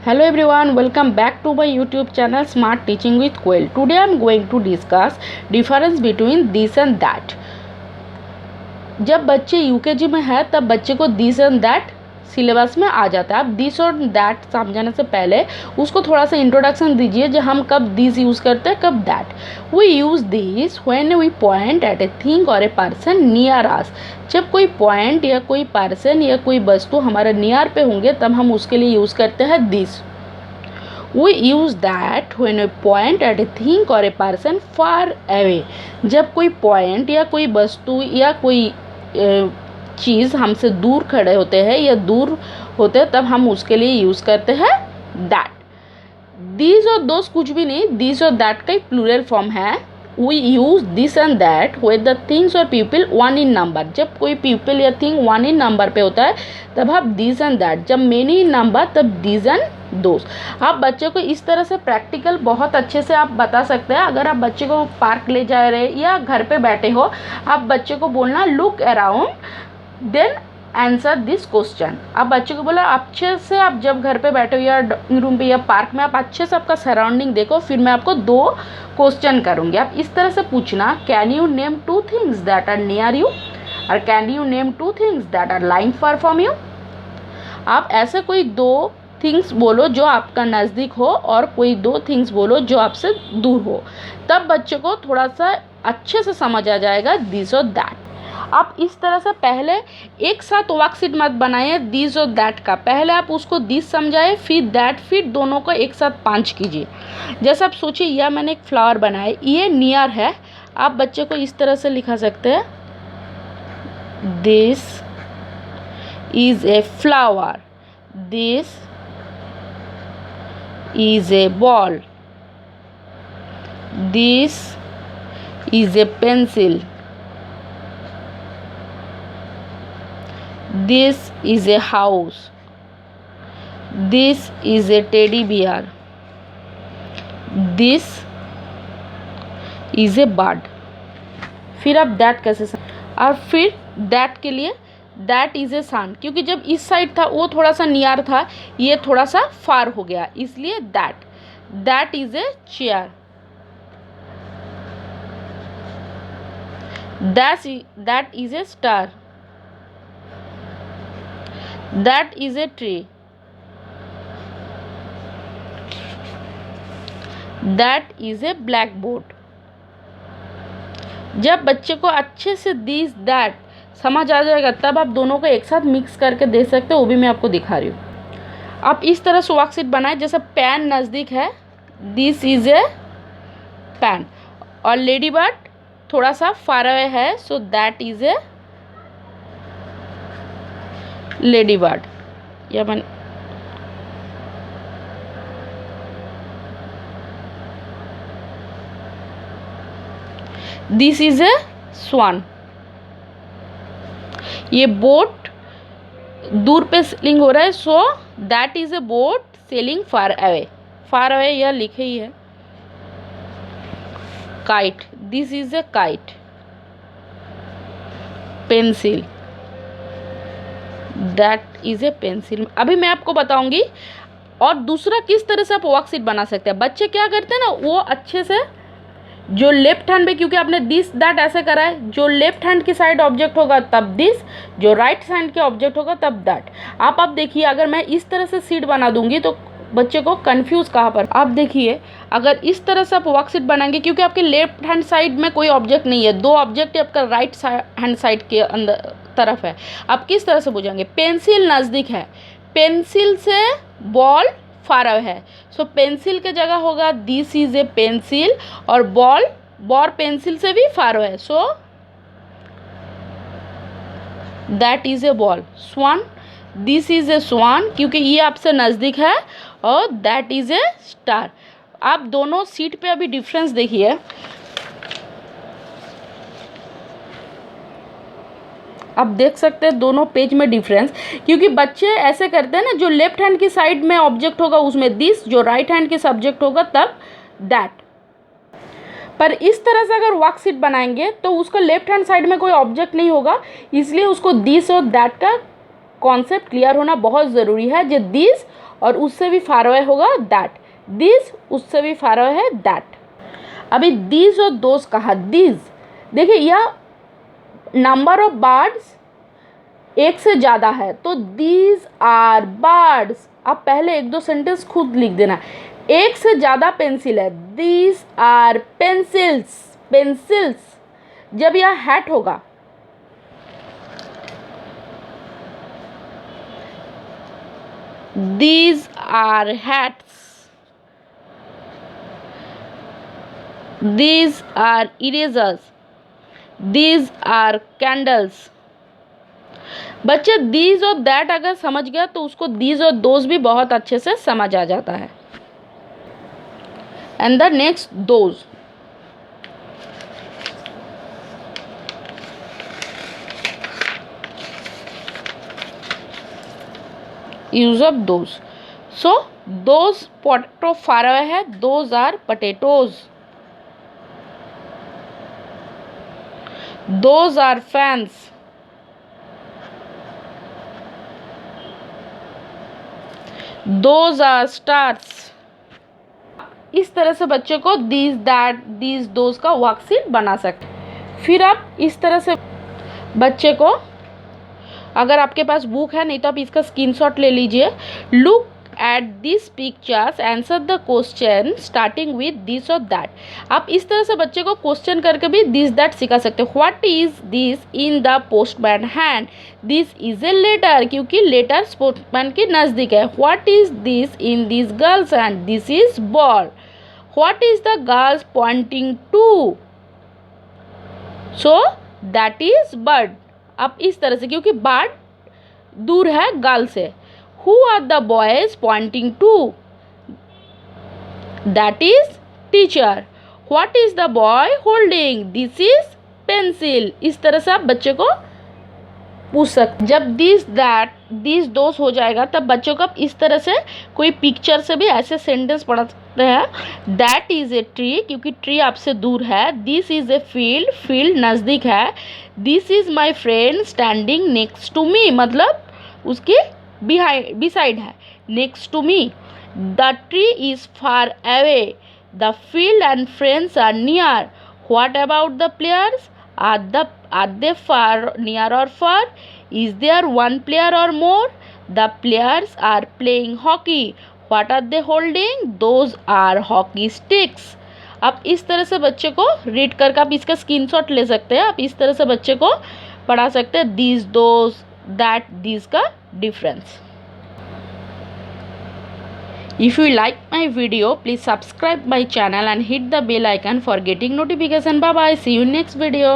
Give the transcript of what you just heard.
Hello everyone, welcome back to my YouTube channel Smart Teaching with Quail. Today I am going to discuss difference between this and that. जब बच्चे UKG में है तब बच्चे को this and that syllabus में आ जाता है. आप दिस और दैट समझाने से पहले उसको थोड़ा सा इंट्रोडक्शन दीजिए जो हम कब दिस यूज़ करते हैं कब that. We use this when we point at a thing और ए पर्सन नियर अस. जब कोई पॉइंट या कोई पर्सन या कोई वस्तु हमारे नियर पे होंगे तब हम उसके लिए यूज़ करते हैं this. We use that when we point at a thing or a person far away. जब कोई पॉइंट या कोई वस्तु या कोई चीज़ हमसे दूर खड़े होते हैं या दूर होते हैं तब हम उसके लिए यूज़ करते हैं दैट. दिस और दोस कुछ भी नहीं, दिस और दैट का एक प्लूरल फॉर्म है. We use this and that when the things और पीपल वन इन नंबर. जब कोई पीपल या थिंग वन इन नंबर पे होता है तब आप दिस एंड दैट. जब मेनी इन नंबर तब दिस एंड दोस्त. आप बच्चे को इस तरह से प्रैक्टिकल बहुत अच्छे से आप बता सकते हैं. अगर आप बच्चे को पार्क ले जा रहे या घर पे बैठे हो, आप बच्चे को बोलना look around then answer this question. आप बच्चे को बोला अच्छे से, आप जब घर पे बैठे हो या रूम पे या पार्क में, आप अच्छे से आपका सराउंडिंग देखो, फिर मैं आपको 2 क्वेश्चन करूँगी. आप इस तरह से पूछना, can you name 2 things that are near you और can you name 2 things that are lying far from you. आप ऐसे कोई 2 थिंग्स बोलो जो आपका नज़दीक हो और कोई 2 थिंग्स बोलो जो आपसे दूर हो. तब बच्चे को थोड़ा सा अच्छे से समझ आ जाएगा दिस और दैट. आप इस तरह से पहले एक साथ वर्कशीट मत बनाइए दिस और दैट का. पहले आप उसको दिस समझाए, फिर दैट, फिर दोनों को एक साथ 5 कीजिए. जैसे आप सोचिए यह मैंने एक फ्लावर बनाया, ये नियर है. आप बच्चे को इस तरह से लिखा सकते हैं, this is a flower, this is a ball, this is a pencil, this is a house, this is a teddy bear, this is a bird. फिर आप दैट कैसे और फिर दैट के लिए दैट इज़ ए सन, क्योंकि जब इस साइड था वो थोड़ा सा नियर था, ये थोड़ा सा फार हो गया, इसलिए that. That is a chair, that is A star, that is a tree, that is A black board. जब बच्चे को अच्छे से दिस दैट समझ आ जाएगा तब आप दोनों को एक साथ मिक्स करके दे सकते हो. वो भी मैं आपको दिखा रही हूँ. आप इस तरह से वर्कशीट बनाए, जैसे पैन नज़दीक है, दिस इज़ ए पैन, और लेडी बर्ड थोड़ा सा फार अवे है, so that is A lady bird. या बन दिस इज़ ए स्वान. ये बोट दूर पे सेलिंग हो रहा है, so that is A boat selling far away. Far away यह लिखे ही है. Kite, this is A kite. Pencil, that is a pencil. अभी मैं आपको बताऊंगी. और दूसरा किस तरह से आप वर्कशीट बना सकते हैं. बच्चे क्या करते हैं ना, वो अच्छे से जो लेफ्ट हैंड में, क्योंकि आपने दिस दैट ऐसे करा है, जो लेफ्ट हैंड की साइड ऑब्जेक्ट होगा तब दिस, जो राइट हैंड के ऑब्जेक्ट होगा तब दैट. आप देखिए, अगर मैं इस तरह से शीट बना दूंगी तो बच्चे को कंफ्यूज कहाँ पर. आप देखिए, अगर इस तरह से आप वर्कशीट बनाएंगे, क्योंकि आपके लेफ्ट हैंड साइड में कोई ऑब्जेक्ट नहीं है, 2 ऑब्जेक्ट आपका राइट हैंड साइड के अंदर तरफ है. आप किस तरह से बुझाएंगे. पेंसिल नज़दीक है, पेंसिल से बॉल फार अवे है, सो पेंसिल के जगह होगा दिस इज़ ए पेंसिल, और बॉल पेंसिल से भी फार अवे है, so that is a ball. Swan, this is a swan, क्योंकि ये आपसे नज़दीक है, और दैट इज़ ए स्टार. आप दोनों सीट पे अभी डिफरेंस देखिए. आप देख सकते हैं दोनों पेज में डिफरेंस, क्योंकि बच्चे ऐसे करते हैं ना, जो लेफ्ट हैंड की साइड में ऑब्जेक्ट होगा उसमें दिस, जो राइट हैंड के सब्जेक्ट होगा तब दैट. पर इस तरह से अगर वर्कशीट बनाएंगे तो उसका लेफ्ट हैंड साइड में कोई ऑब्जेक्ट नहीं होगा, इसलिए उसको दिस और दैट का कॉन्सेप्ट क्लियर होना बहुत ज़रूरी है. जो दिस और उससे भी फार अवे होगा दैट, दिस उससे भी फार अवे है दैट। अभी दीज और दोज कहा, दीज देखिए यह नंबर ऑफ बर्ड्स एक से ज़्यादा है तो दीज आर बर्ड्स। आप पहले एक दो सेंटेंस खुद लिख देना। एक से ज़्यादा पेंसिल है, दीज आर पेंसिल्स, पेंसिल्स। जब यह हैट होगा, these are hats, these are erasers, these are candles. बच्चे दीज और दैट अगर समझ गया तो उसको दीज और दोज भी बहुत अच्छे से समझ आ जाता है। And the next those, use of those. So those potato far away है, those are potatoes. Those are fans, those are stars. इस तरह से बच्चे को दीज दैट दीज दोज का वर्कशीट बना सकते। फिर आप इस तरह से बच्चे को, अगर आपके पास बुक है, नहीं तो आप इसका स्क्रीनशॉट ले लीजिए। Look at this pictures, answer the question starting with this और दैट। आप इस तरह से बच्चे को क्वेश्चन करके भी दिस दैट सिखा सकते हो। What is this in the postman hand, this is a letter, क्योंकि लेटर पोस्टमैन के नज़दीक है। What is this in this girls hand, this is ball. What is the girls pointing to, so that is bird. अब इस तरह से, क्योंकि bird दूर है गर्ल से। Who are the boys pointing to, that is teacher. What is the boy holding, this is pencil। इस तरह से आप बच्चे को पूछ सकते। जब दिस दैट दिस दोस हो जाएगा तब बच्चों को आप इस तरह से कोई पिक्चर से भी ऐसे सेंटेंस पढ़ा सकते हैं। दैट इज ए ट्री, क्योंकि ट्री आपसे दूर है। This is a field, field नज़दीक है। This is my friend standing next to me, मतलब उसके बिसाइड है। Next to me, the tree is far away, the field and friends are near. What about the players, are they far near or far, is there one player or more, the players are playing hockey. What are they holding, those are hockey sticks. आप इस तरह से बच्चे को read करके आप इसका screenshot ले सकते हैं। आप इस तरह से बच्चे को पढ़ा सकते हैं दीज दोज दैट दीज का difference. If you like my video, please subscribe my channel and hit the bell icon for getting notification. Bye bye, see you in next video.